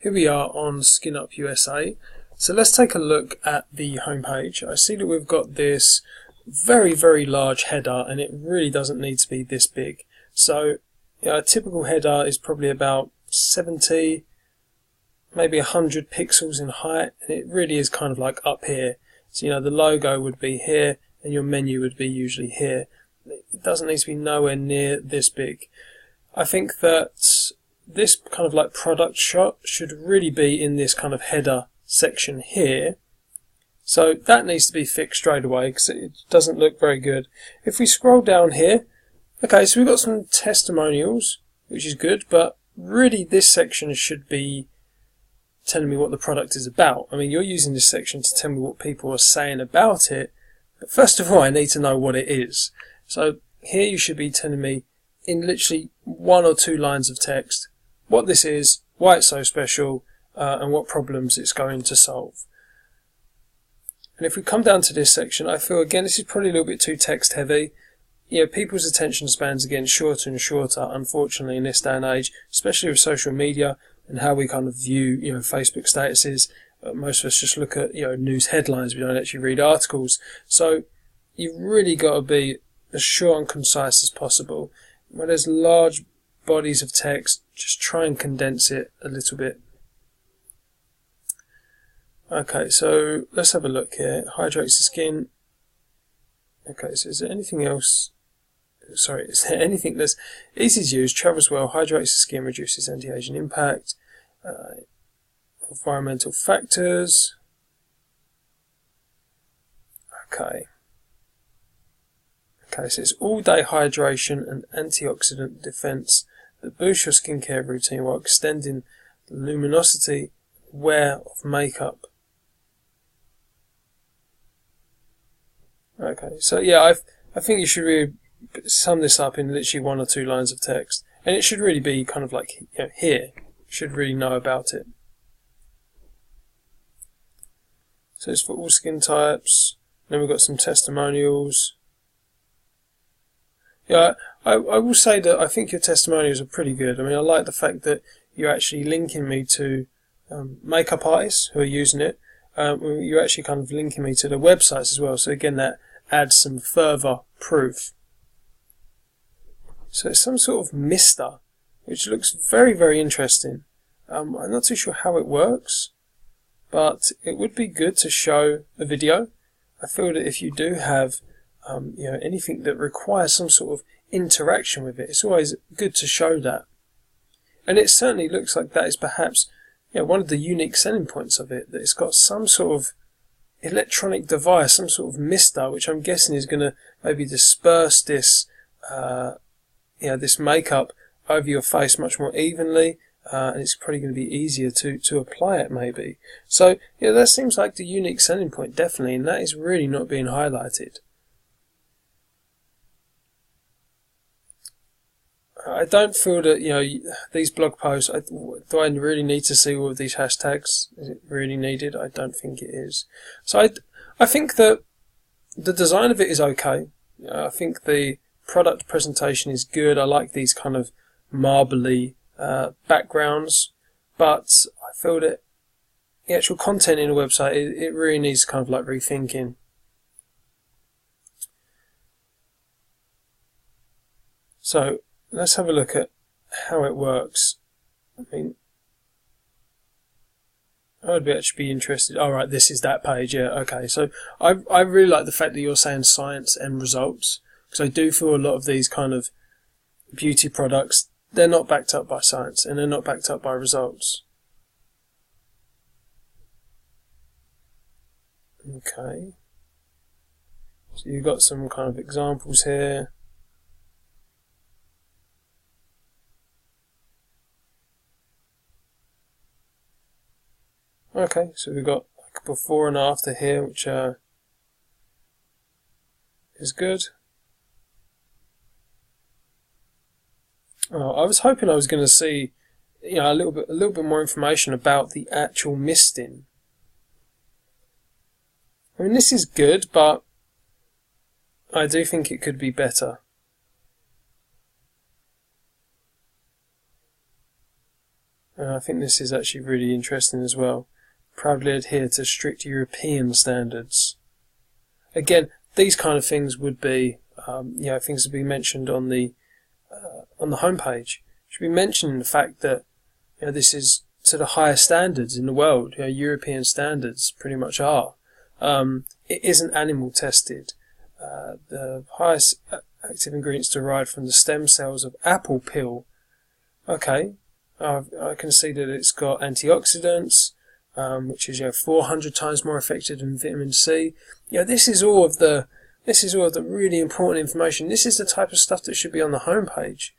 Here we are on Skin Up USA. So let's take a look at the homepage. I see that we've got this very large header, and it really doesn't need to be this big. So a typical header is probably about 70, maybe 100 pixels in height, and it really is kind of like up here. So the logo would be here and your menu would be usually here. It doesn't need to be nowhere near this big. I think that this kind of like product shot should really be in this kind of header section here. So that needs to be fixed straight away because it doesn't look very good. If we scroll down here, okay, so we've got some testimonials, which is good, but really this section should be telling me what the product is about. I mean, you're using this section to tell me what people are saying about it, but first of all, I need to know what it is. So here you should be telling me in literally 1 or 2 lines of text what this is, why it's so special, and what problems it's going to solve. And if we come down to this section, I feel again this is probably a little bit too text heavy. People's attention spans are getting shorter and shorter, unfortunately, in this day and age, especially with social media and how we kind of view Facebook statuses. Most of us just look at news headlines. We don't actually read articles. So you've really got to be as short and concise as possible. When there's large bodies of text, just try and condense it a little bit. Okay, so let's have a look here. Hydrates the skin. Okay, so is there anything else? Sorry, is there anything that's easy to use, travels well, hydrates the skin, reduces anti-aging impact, environmental factors. Okay, so it's all-day hydration and antioxidant defense that boosts your skincare routine while extending the luminosity wear of makeup. Okay, so yeah, I think you should really sum this up in literally 1 or 2 lines of text, and it should really be kind of like here. You should really know about it. So it's for all skin types. Then we've got some testimonials. Yeah, I will say that I think your testimonials are pretty good. I mean, I like the fact that you're actually linking me to makeup artists who are using it. You're actually kind of linking me to the websites as well. So again, that adds some further proof. So it's some sort of mister, which looks very interesting. I'm not too sure how it works, but it would be good to show a video. I feel that if you do have anything that requires some sort of interaction with it, it's always good to show that. And it certainly looks like that is perhaps one of the unique selling points of it, that it's got some sort of electronic device, some sort of mister, which I'm guessing is going to maybe disperse this this makeup over your face much more evenly, and it's probably going to be easier to apply it maybe. So that seems like the unique selling point, definitely, and that is really not being highlighted. I don't feel that these blog posts, do I really need to see all of these hashtags? Is it really needed? I don't think it is. So I think that the design of it is okay. I think the product presentation is good. I like these kind of marbly backgrounds, but I feel that the actual content in a website, it really needs kind of like rethinking. So let's have a look at how it works. I mean, I would actually be interested. All right, this is that page. Yeah, okay. So I really like the fact that you're saying science and results, because I do feel a lot of these kind of beauty products, they're not backed up by science and they're not backed up by results. Okay. So you've got some kind of examples here. Okay, so we've got like before and after here, which is good. I was hoping I was going to see, a little bit more information about the actual misting. I mean, this is good, but I do think it could be better. And I think this is actually really interesting as well. Proudly adhere to strict European standards. Again, these kind of things would be, things to be mentioned on the homepage. Should be mentioning the fact that this is to the highest standards in the world. European standards pretty much are. It isn't animal tested. The highest active ingredients derived from the stem cells of apple peel. Okay, I can see that it's got antioxidants, which is 400 times more effective than vitamin C. This is all of the really important information. This is the type of stuff that should be on the homepage.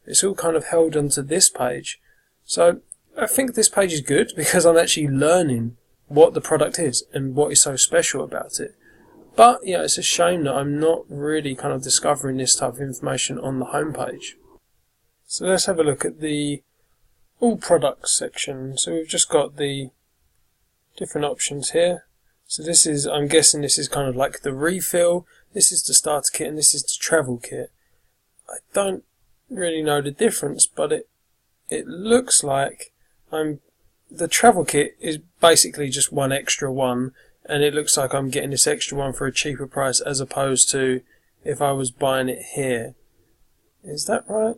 It's all kind of held onto this page. So I think this page is good because I'm actually learning what the product is and what is so special about it. But it's a shame that I'm not really kind of discovering this type of information on the homepage. So let's have a look at the all products section. So we've just got the different options here. So this is, I'm guessing this is kind of like the refill. This is the starter kit and this is the travel kit. I don't really know the difference, but it looks like the travel kit is basically just one extra one, and it looks like I'm getting this extra one for a cheaper price as opposed to if I was buying it here. Is that right?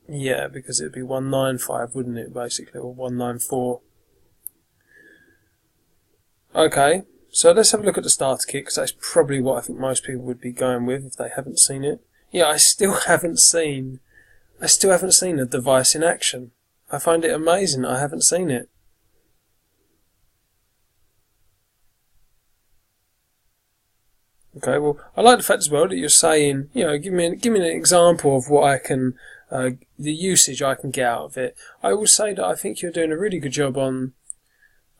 Yeah, because it'd be 195, wouldn't it, basically, or 194. Okay, so let's have a look at the starter kit, because that's probably what I think most people would be going with if they haven't seen it. I still haven't seen a device in action. I find it amazing I haven't seen it. Okay, well, I like the fact as well that you're saying, give me an example of what I can, the usage I can get out of it. I will say that I think you're doing a really good job on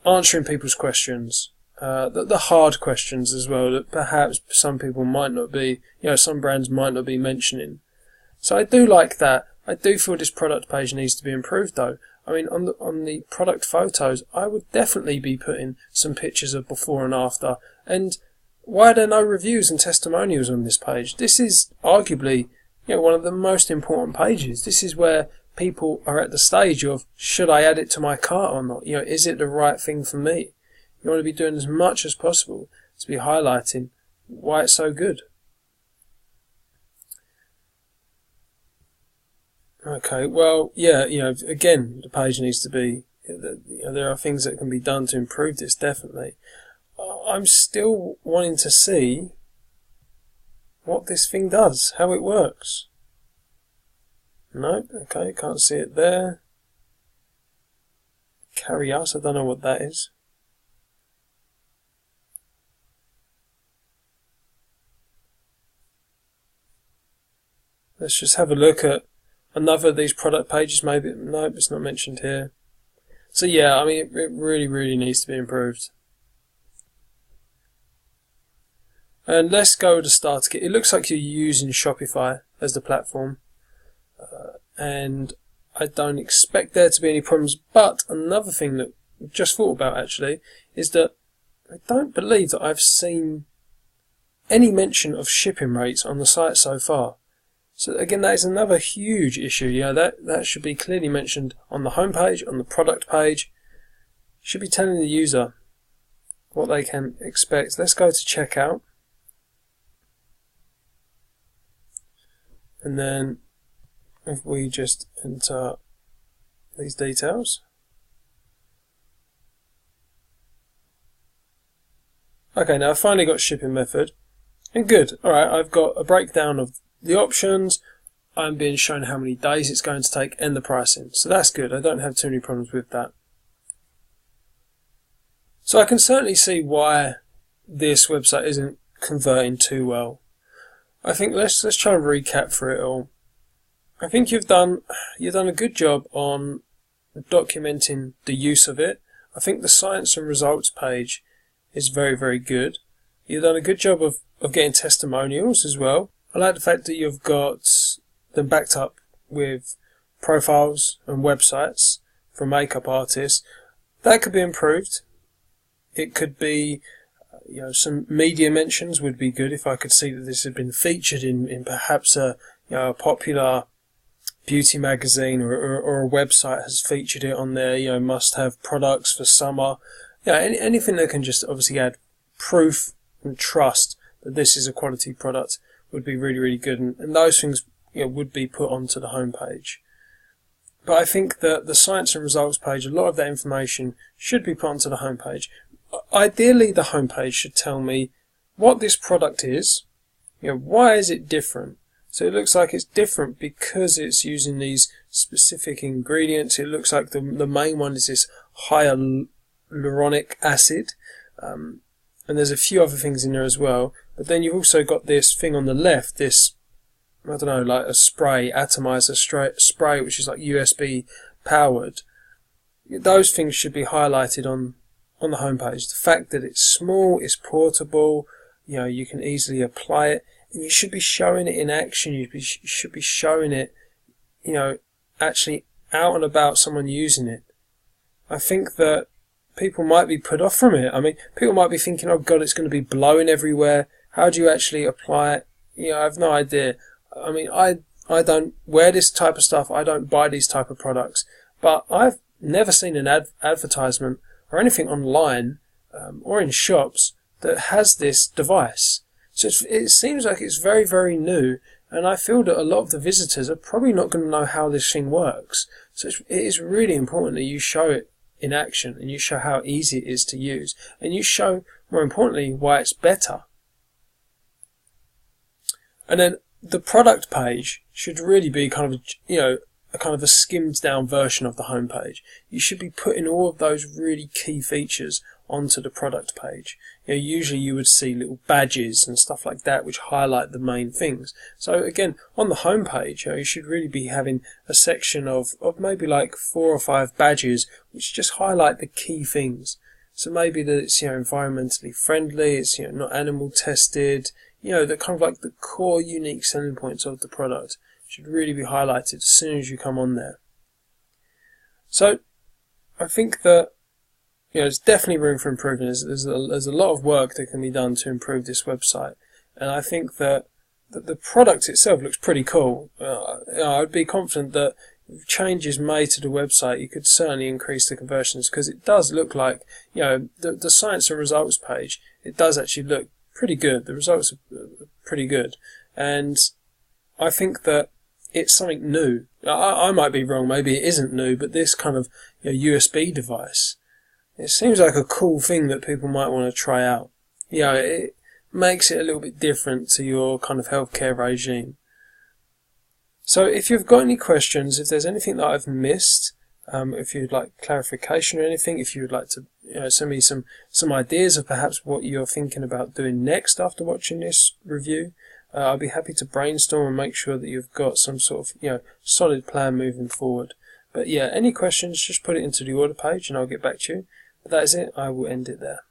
answering people's questions, the hard questions as well, that perhaps some people might not be, some brands might not be mentioning. So I do like that. I do feel this product page needs to be improved though. I mean, on the product photos, I would definitely be putting some pictures of before and after. And why are there no reviews and testimonials on this page? This is arguably, one of the most important pages. This is where people are at the stage of, should I add it to my cart or not? Is it the right thing for me? You want to be doing as much as possible to be highlighting why it's so good. Okay, well, again, the page needs to be, there are things that can be done to improve this, definitely. I'm still wanting to see what this thing does, how it works. Nope, okay, can't see it there. Carry us, I don't know what that is. Let's just have a look at another of these product pages, maybe. Nope, it's not mentioned here. So yeah, I mean, it really, really needs to be improved. And let's go with the starter kit. It looks like you're using Shopify as the platform. And I don't expect there to be any problems. But another thing that I've just thought about actually is that I don't believe that I've seen any mention of shipping rates on the site so far. So again, that is another huge issue. That should be clearly mentioned on the homepage, on the product page. Should be telling the user what they can expect. Let's go to checkout. And then if we just enter these details. Okay, now I've finally got shipping method. And good. Alright, I've got a breakdown of the options. I'm being shown how many days it's going to take and the pricing. So that's good. I don't have too many problems with that. So I can certainly see why this website isn't converting too well. I think let's try and recap for it all. I think you've done a good job on documenting the use of it. I think the science and results page is very, very good. You've done a good job of getting testimonials as well. I like the fact that you've got them backed up with profiles and websites for makeup artists. That could be improved. It could be, some media mentions would be good if I could see that this had been featured in perhaps a popular beauty magazine or a website has featured it on there, must have products for summer. Anything that can just obviously add proof and trust that this is a quality product would be really, really good. And those things would be put onto the homepage. But I think that the science and results page, a lot of that information should be put onto the homepage. Ideally, the homepage should tell me what this product is, why is it different. So it looks like it's different because it's using these specific ingredients. It looks like the main one is this hyaluronic acid, and there's a few other things in there as well. But then you've also got this thing on the left, this, I don't know, like a spray, atomizer spray, which is like USB powered. Those things should be highlighted on the homepage. The fact that it's small, it's portable, you can easily apply it, and you should be showing it in action. You should be showing it, actually out and about someone using it. I think that people might be put off from it. I mean, people might be thinking, oh God, it's going to be blowing everywhere. How do you actually apply it? I have no idea. I mean, I don't wear this type of stuff. I don't buy these type of products. But I've never seen an advertisement or anything online or in shops that has this device. So it seems like it's very, very new. And I feel that a lot of the visitors are probably not going to know how this thing works. So it is really important that you show it in action and you show how easy it is to use. And you show, more importantly, why it's better. And then the product page should really be kind of, a skimmed down version of the homepage. You should be putting all of those really key features onto the product page. Usually you would see little badges and stuff like that which highlight the main things. So again, on the homepage, you should really be having a section of maybe like 4 or 5 badges which just highlight the key things. So maybe that it's environmentally friendly, it's not animal tested. The kind of like the core unique selling points of the product should really be highlighted as soon as you come on there. So I think that there's definitely room for improvement. There's a lot of work that can be done to improve this website, and I think that the product itself looks pretty cool. I'd be confident that if changes made to the website, you could certainly increase the conversions, because it does look like the science and results page. It does actually look pretty good. The results are pretty good, and I think that it's something new. I might be wrong. Maybe it isn't new, but this kind of USB device, it seems like a cool thing that people might want to try out. It makes it a little bit different to your kind of healthcare regime. So if you've got any questions, if there's anything that I've missed, if you'd like clarification or anything, if you would like to send me some ideas of perhaps what you're thinking about doing next after watching this review, I'll be happy to brainstorm and make sure that you've got some sort of solid plan moving forward. But any questions, just put it into the order page and I'll get back to you. But that is it. I will end it there.